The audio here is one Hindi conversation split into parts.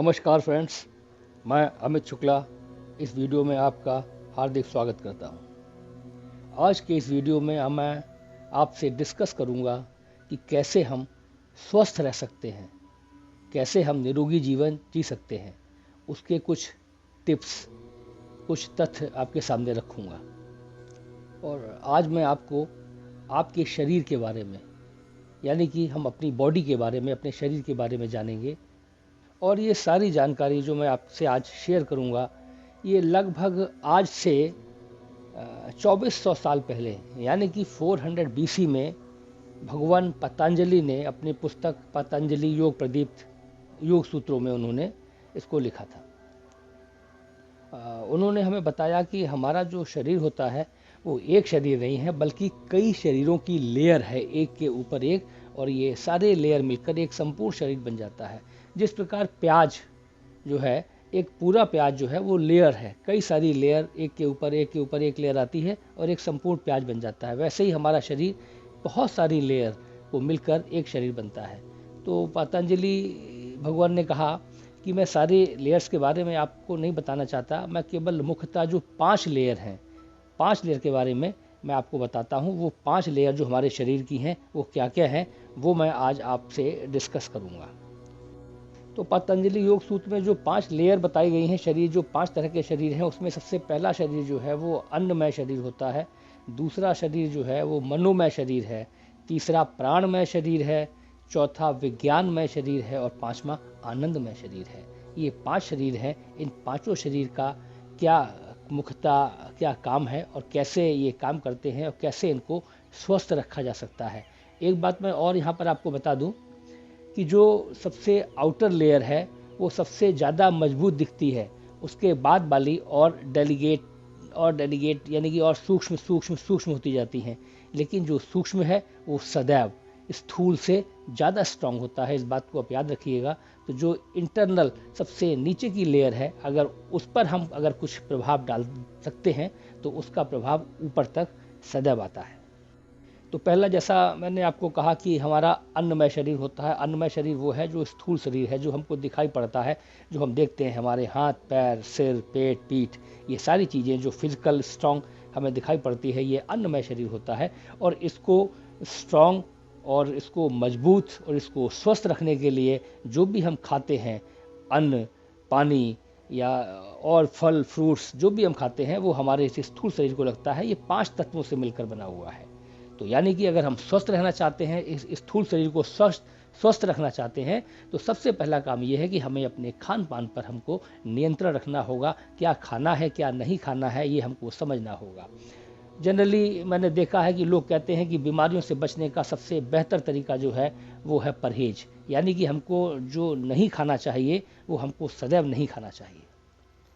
नमस्कार फ्रेंड्स, मैं अमित शुक्ला इस वीडियो में आपका हार्दिक स्वागत करता हूं। आज के इस वीडियो में मैं आपसे डिस्कस करूंगा कि कैसे हम स्वस्थ रह सकते हैं, कैसे हम निरोगी जीवन जी सकते हैं। उसके कुछ टिप्स, कुछ तथ्य आपके सामने रखूंगा और आज मैं आपको आपके शरीर के बारे में, यानी कि हम अपनी बॉडी के बारे में, अपने शरीर के बारे में जानेंगे। और ये सारी जानकारी जो मैं आपसे आज शेयर करूंगा, ये लगभग आज से 2400 साल पहले, यानी कि 400 BC में भगवान पतंजलि ने अपनी पुस्तक पतंजलि योग प्रदीप्त योग सूत्रों में उन्होंने इसको लिखा था। उन्होंने हमें बताया कि हमारा जो शरीर होता है वो एक शरीर नहीं है, बल्कि कई शरीरों की लेयर है, एक के ऊपर एक, और ये सारे लेयर मिलकर एक संपूर्ण शरीर बन जाता है। जिस प्रकार प्याज जो है, एक पूरा प्याज जो है वो लेयर है, कई सारी लेयर एक के ऊपर एक के ऊपर एक लेयर आती है और एक संपूर्ण प्याज बन जाता है। वैसे ही हमारा शरीर बहुत सारी लेयर को मिलकर एक शरीर बनता है। तो पतंजलि भगवान ने कहा कि मैं सारे लेयर्स के बारे में आपको नहीं बताना चाहता, मैं केवल मुख्यतः जो 5 लेयर हैं, 5 लेयर के बारे में मैं आपको बताता हूँ। वो 5 लेयर जो हमारे शरीर की हैं वो क्या क्या हैं, वो मैं आज आपसे डिस्कस करूँगा। तो पतंजलि योग सूत्र में जो 5 लेयर बताई गई हैं शरीर, जो 5 तरह के शरीर हैं, उसमें सबसे पहला शरीर जो है वो अन्नमय शरीर होता है। दूसरा शरीर जो है वो मनोमय शरीर है। तीसरा प्राणमय शरीर है। चौथा विज्ञानमय शरीर है और 5वां आनंदमय शरीर है। ये 5 शरीर हैं। इन पांचों शरीर का क्या मुख्यतः क्या काम है और कैसे ये काम करते हैं और कैसे इनको स्वस्थ रखा जा सकता है। एक बात मैं और यहाँ पर आपको बता दूँ कि जो सबसे आउटर लेयर है वो सबसे ज़्यादा मजबूत दिखती है, उसके बाद वाली और डेलीगेट यानी कि और सूक्ष्म सूक्ष्म सूक्ष्म होती जाती हैं। लेकिन जो सूक्ष्म है वो सदैव स्थूल से ज़्यादा स्ट्रांग होता है। इस बात को आप याद रखिएगा। तो जो इंटरनल सबसे नीचे की लेयर है, अगर उस पर हम अगर कुछ प्रभाव डाल सकते हैं तो उसका प्रभाव ऊपर तक सदैव आता है। तो पहला, जैसा मैंने आपको कहा कि हमारा अन्नमय शरीर होता है। अन्नमय शरीर वो है जो स्थूल शरीर है, जो हमको दिखाई पड़ता है, जो हम देखते हैं, हमारे हाथ पैर सिर पेट पीठ, ये सारी चीज़ें जो फिजिकल स्ट्रॉन्ग हमें दिखाई पड़ती है, ये अन्नमय शरीर होता है। और इसको स्ट्रॉन्ग और इसको मजबूत और इसको स्वस्थ रखने के लिए जो भी हम खाते हैं, अन्न पानी या और फल फ्रूट्स जो भी हम खाते हैं, वो हमारे इस स्थूल शरीर को लगता है ये 5 तत्वों से मिलकर बना हुआ है। तो यानी कि अगर हम स्वस्थ रहना चाहते हैं, इस स्थूल शरीर को स्वस्थ रखना चाहते हैं, तो सबसे पहला काम ये है कि हमें अपने खान पान पर हमको नियंत्रण रखना होगा। क्या खाना है क्या नहीं खाना है, ये हमको समझना होगा। जनरली मैंने देखा है कि लोग कहते हैं कि बीमारियों से बचने का सबसे बेहतर तरीका जो है वो है परहेज, यानी कि हमको जो नहीं खाना चाहिए वो हमको सदैव नहीं खाना चाहिए।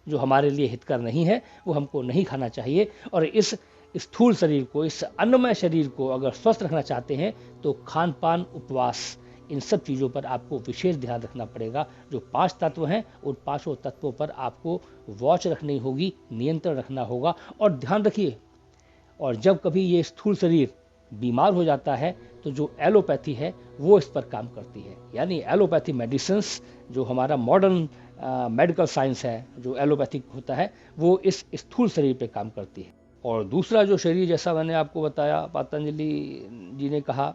जो हमारे लिए हितकर नहीं है वो हमको नहीं खाना चाहिए। और इस स्थूल शरीर को, इस अन्नमय शरीर को अगर स्वस्थ रखना चाहते हैं तो खान पान, उपवास, इन सब चीज़ों पर आपको विशेष ध्यान रखना पड़ेगा। जो 5 तत्व हैं उन 5 तत्वों पर आपको वॉच रखनी होगी, नियंत्रण रखना होगा। और ध्यान रखिए, और जब कभी ये स्थूल शरीर बीमार हो जाता है तो जो एलोपैथी है वो इस पर काम करती है। यानी एलोपैथी मेडिसिन्स, जो हमारा मॉडर्न मेडिकल साइंस है, जो एलोपैथिक होता है, वो इस स्थूल शरीर पे काम करती है। और दूसरा जो शरीर, जैसा मैंने आपको बताया, पतंजलि जी ने कहा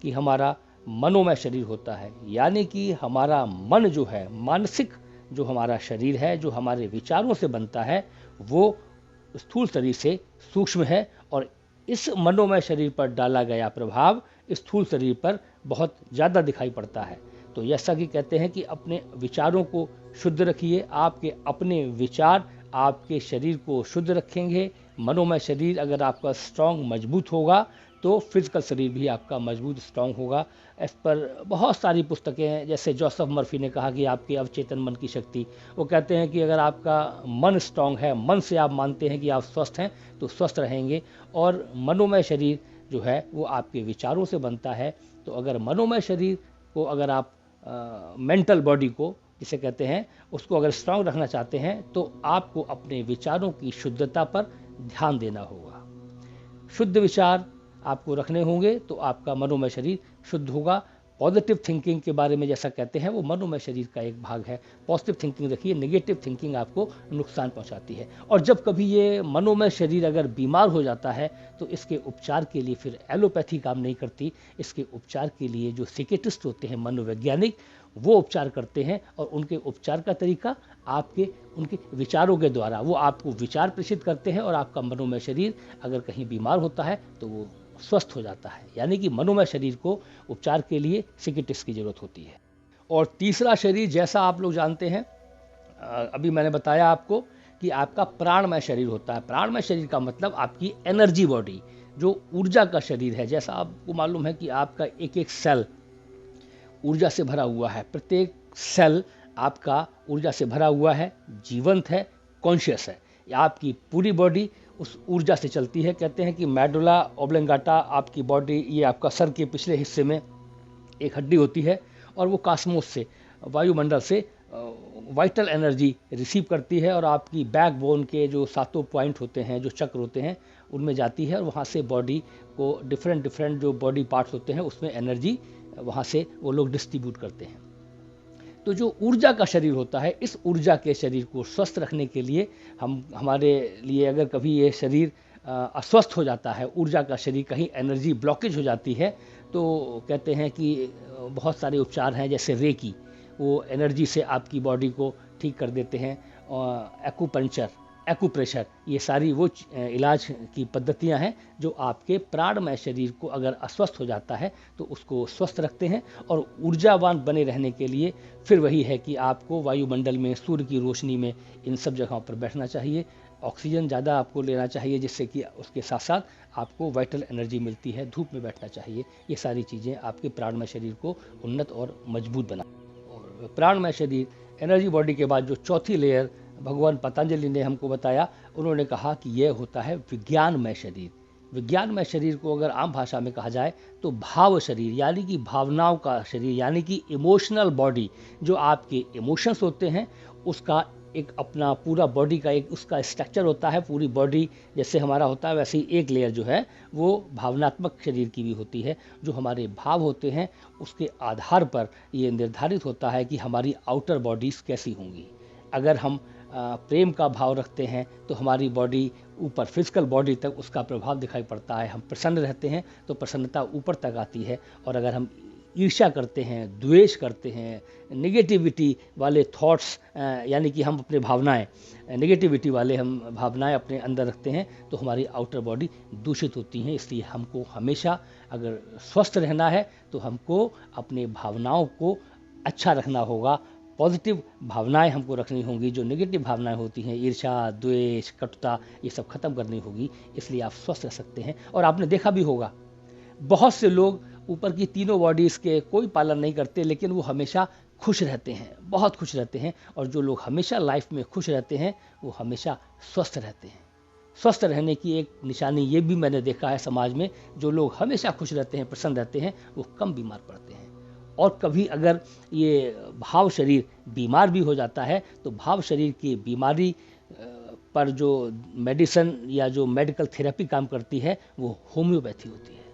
कि हमारा मनोमय शरीर होता है। यानी कि हमारा मन जो है, मानसिक जो हमारा शरीर है, जो हमारे विचारों से बनता है, वो स्थूल शरीर से सूक्ष्म है। और इस मनोमय शरीर पर डाला गया प्रभाव स्थूल शरीर पर बहुत ज़्यादा दिखाई पड़ता है। तो जैसा कि कहते हैं कि अपने विचारों को शुद्ध रखिए। आपके अपने विचार आपके शरीर को शुद्ध रखेंगे। मनोमय शरीर अगर आपका स्ट्रांग मजबूत होगा तो फिजिकल शरीर भी आपका मजबूत स्ट्रांग होगा। इस पर बहुत सारी पुस्तकें हैं। जैसे जोसेफ मर्फी ने कहा कि आपके अवचेतन मन की शक्ति, वो कहते हैं कि अगर आपका मन स्ट्रांग है, मन से आप मानते हैं कि आप स्वस्थ हैं, तो स्वस्थ रहेंगे। और मनोमय शरीर जो है वो आपके विचारों से बनता है। तो अगर मनोमय शरीर को, अगर आप मेंटल बॉडी को जिसे कहते हैं, उसको अगर स्ट्रांग रखना चाहते हैं तो आपको अपने विचारों की शुद्धता पर ध्यान देना होगा। शुद्ध विचार आपको रखने होंगे तो आपका मनोमय शरीर शुद्ध होगा। पॉजिटिव थिंकिंग के बारे में जैसा कहते हैं वो मनोमय शरीर का एक भाग है। पॉजिटिव थिंकिंग रखिए, नेगेटिव थिंकिंग आपको नुकसान पहुंचाती है। और जब कभी ये मनोमय शरीर अगर बीमार हो जाता है तो इसके उपचार के लिए फिर एलोपैथी काम नहीं करती। इसके उपचार के लिए जो साइकियाट्रिस्ट होते हैं, मनोवैज्ञानिक, वो उपचार करते हैं। और उनके उपचार का तरीका आपके उनके विचारों के द्वारा, वो आपको विचार प्रेषित करते हैं और आपका मनोमय शरीर अगर कहीं बीमार होता है तो वो स्वस्थ हो जाता है। यानी कि मनोमय शरीर को उपचार के लिए साइकियाट्रिस्ट की जरूरत होती है। और तीसरा शरीर, जैसा आप लोग जानते हैं, अभी मैंने बताया आपको कि आपका प्राणमय शरीर होता है। प्राणमय शरीर का मतलब आपकी एनर्जी बॉडी, जो ऊर्जा का शरीर है। जैसा आपको मालूम है कि आपका एक एक सेल ऊर्जा से भरा हुआ है, प्रत्येक सेल आपका ऊर्जा से भरा हुआ है, जीवंत है, कॉन्शियस है। आपकी पूरी बॉडी उस ऊर्जा से चलती है। कहते हैं कि मेडुला ऑब्लिंगाटा, आपकी बॉडी, ये आपका सर के पिछले हिस्से में एक हड्डी होती है और वो कॉस्मोस से, वायुमंडल से वाइटल एनर्जी रिसीव करती है और आपकी बैकबोन के जो 7 पॉइंट होते हैं, जो चक्र होते हैं, उनमें जाती है और वहाँ से बॉडी को डिफरेंट जो बॉडी पार्ट्स होते हैं उसमें एनर्जी वहाँ से वो लोग डिस्ट्रीब्यूट करते हैं। तो जो ऊर्जा का शरीर होता है, इस ऊर्जा के शरीर को स्वस्थ रखने के लिए हमारे लिए अगर कभी ये शरीर अस्वस्थ हो जाता है, ऊर्जा का शरीर, कहीं एनर्जी ब्लॉकेज हो जाती है, तो कहते हैं कि बहुत सारे उपचार हैं, जैसे रेकी, वो एनर्जी से आपकी बॉडी को ठीक कर देते हैं। एक्यूपंक्चर, एक्यूप्रेशर, ये सारी वो इलाज की पद्धतियां हैं जो आपके प्राणमय शरीर को अगर अस्वस्थ हो जाता है तो उसको स्वस्थ रखते हैं। और ऊर्जावान बने रहने के लिए फिर वही है कि आपको वायुमंडल में, सूर्य की रोशनी में, इन सब जगहों पर बैठना चाहिए। ऑक्सीजन ज़्यादा आपको लेना चाहिए, जिससे कि उसके साथ साथ आपको वाइटल एनर्जी मिलती है। धूप में बैठना चाहिए। ये सारी चीज़ें आपके प्राणमय शरीर को उन्नत और मजबूत बना। और प्राणमय शरीर, एनर्जी बॉडी के बाद जो चौथी लेयर भगवान पतंजलि ने हमको बताया, उन्होंने कहा कि यह होता है विज्ञानमय शरीर। विज्ञानमय शरीर को अगर आम भाषा में कहा जाए तो भाव शरीर, यानी कि भावनाओं का शरीर, यानी कि इमोशनल बॉडी। जो आपके इमोशंस होते हैं उसका एक अपना पूरा बॉडी का एक उसका स्ट्रक्चर होता है। पूरी बॉडी जैसे हमारा होता है वैसे ही एक लेयर जो है वो भावनात्मक शरीर की भी होती है। जो हमारे भाव होते हैं उसके आधार पर ये निर्धारित होता है कि हमारी आउटर बॉडीज कैसी होंगी। अगर हम प्रेम का भाव रखते हैं तो हमारी बॉडी ऊपर, फिजिकल बॉडी तक उसका प्रभाव दिखाई पड़ता है। हम प्रसन्न रहते हैं तो प्रसन्नता ऊपर तक आती है। और अगर हम ईर्ष्या करते हैं, द्वेष करते हैं, नेगेटिविटी वाले थॉट्स, यानी कि हम अपने भावनाएं, नेगेटिविटी वाले हम भावनाएं अपने अंदर रखते हैं, तो हमारी आउटर बॉडी दूषित होती हैं। इसलिए हमको हमेशा अगर स्वस्थ रहना है तो हमको अपने भावनाओं को अच्छा रखना होगा। पॉजिटिव भावनाएं हमको रखनी होंगी। जो नेगेटिव भावनाएं होती हैं, ईर्ष्या, द्वेष, कटुता, ये सब खत्म करनी होगी। इसलिए आप स्वस्थ रह सकते हैं। और आपने देखा भी होगा, बहुत से लोग ऊपर की तीनों बॉडीज के कोई पालन नहीं करते, लेकिन वो हमेशा खुश रहते हैं, बहुत खुश रहते हैं। और जो लोग हमेशा लाइफ में खुश रहते हैं वो हमेशा स्वस्थ रहते हैं। स्वस्थ रहने की एक निशानी ये भी मैंने देखा है समाज में, जो लोग हमेशा खुश रहते हैं, प्रसन्न रहते हैं, वो कम बीमार पड़ते हैं। और कभी अगर ये भाव शरीर बीमार भी हो जाता है तो भाव शरीर की बीमारी पर जो मेडिसिन या जो मेडिकल थेरेपी काम करती है वो होम्योपैथी होती है।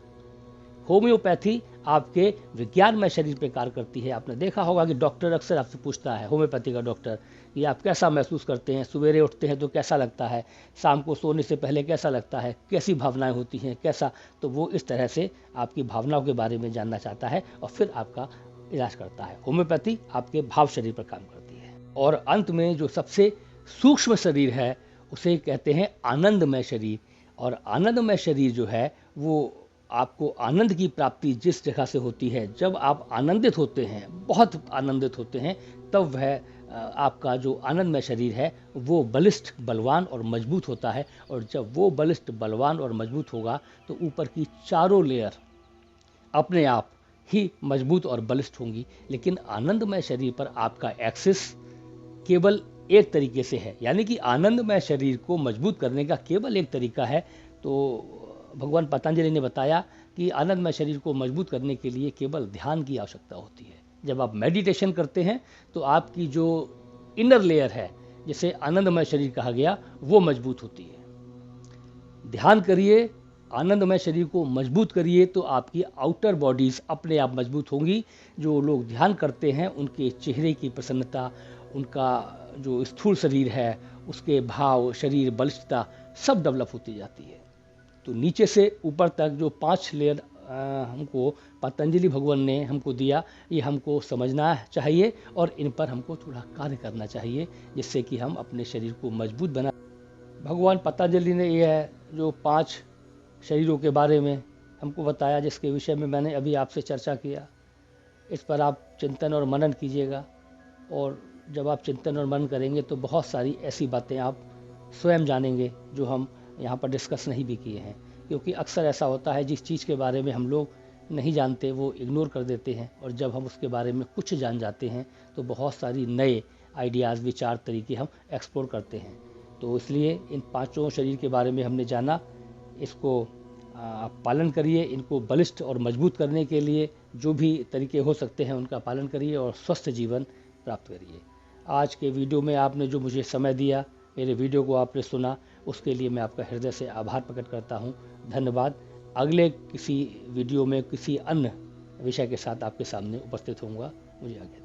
होम्योपैथी आपके विज्ञानमय शरीर पर कार्य करती है। आपने देखा होगा कि डॉक्टर अक्सर आपसे पूछता है, होम्योपैथी का डॉक्टर, ये आप कैसा महसूस करते हैं, सवेरे उठते हैं तो कैसा लगता है, शाम को सोने से पहले कैसा लगता है, कैसी भावनाएं होती हैं, कैसा। तो वो इस तरह से आपकी भावनाओं के बारे में जानना चाहता है और फिर आपका इलाज करता है। होम्योपैथी आपके भाव शरीर पर काम करती है। और अंत में जो सबसे सूक्ष्म शरीर है उसे कहते हैं आनंदमय शरीर। और आनंदमय शरीर जो है वो आपको आनंद की प्राप्ति जिस जगह से होती है, जब आप आनंदित होते हैं, बहुत आनंदित होते हैं, तब वह आपका जो आनंदमय शरीर है वो बलिष्ठ, बलवान और मजबूत होता है। और जब वो बलिष्ठ, बलवान और मजबूत होगा तो ऊपर की चारों लेयर अपने आप ही मजबूत और बलिष्ठ होंगी। लेकिन आनंदमय शरीर पर आपका एक्सेस केवल एक तरीके से है, यानी कि आनंदमय शरीर को मजबूत करने का केवल एक तरीका है। तो भगवान पतंजलि ने बताया कि आनंदमय शरीर को मजबूत करने के लिए केवल ध्यान की आवश्यकता होती है। जब आप मेडिटेशन करते हैं तो आपकी जो इनर लेयर है, जिसे आनंदमय शरीर कहा गया, वो मजबूत होती है। ध्यान करिए, आनंदमय शरीर को मजबूत करिए तो आपकी आउटर बॉडीज़ अपने आप मजबूत होंगी। जो लोग ध्यान करते हैं उनके चेहरे की प्रसन्नता, उनका जो स्थूल शरीर है उसके भाव, शरीर बलिष्ठता सब डेवलप होती जाती है। तो नीचे से ऊपर तक जो 5 लेयर हमको पतंजलि भगवान ने हमको दिया, ये हमको समझना चाहिए और इन पर हमको थोड़ा कार्य करना चाहिए, जिससे कि हम अपने शरीर को मजबूत बना। भगवान पतंजलि ने यह जो 5 शरीरों के बारे में हमको बताया, जिसके विषय में मैंने अभी आपसे चर्चा किया, इस पर आप चिंतन और मनन कीजिएगा। और जब आप चिंतन और मनन करेंगे तो बहुत सारी ऐसी बातें आप स्वयं जानेंगे जो हम यहाँ पर डिस्कस नहीं भी किए हैं। क्योंकि अक्सर ऐसा होता है जिस चीज़ के बारे में हम लोग नहीं जानते वो इग्नोर कर देते हैं, और जब हम उसके बारे में कुछ जान जाते हैं तो बहुत सारी नए आइडियाज़, विचार, तरीके हम एक्सप्लोर करते हैं। तो इसलिए इन 5 शरीर के बारे में हमने जाना, इसको आप पालन करिए। इनको बलिष्ठ और मजबूत करने के लिए जो भी तरीके हो सकते हैं उनका पालन करिए और स्वस्थ जीवन प्राप्त करिए। आज के वीडियो में आपने जो मुझे समय दिया, मेरे वीडियो को आपने सुना, उसके लिए मैं आपका हृदय से आभार प्रकट करता हूँ। धन्यवाद। अगले किसी वीडियो में किसी अन्य विषय के साथ आपके सामने उपस्थित होऊंगा। मुझे आज्ञा।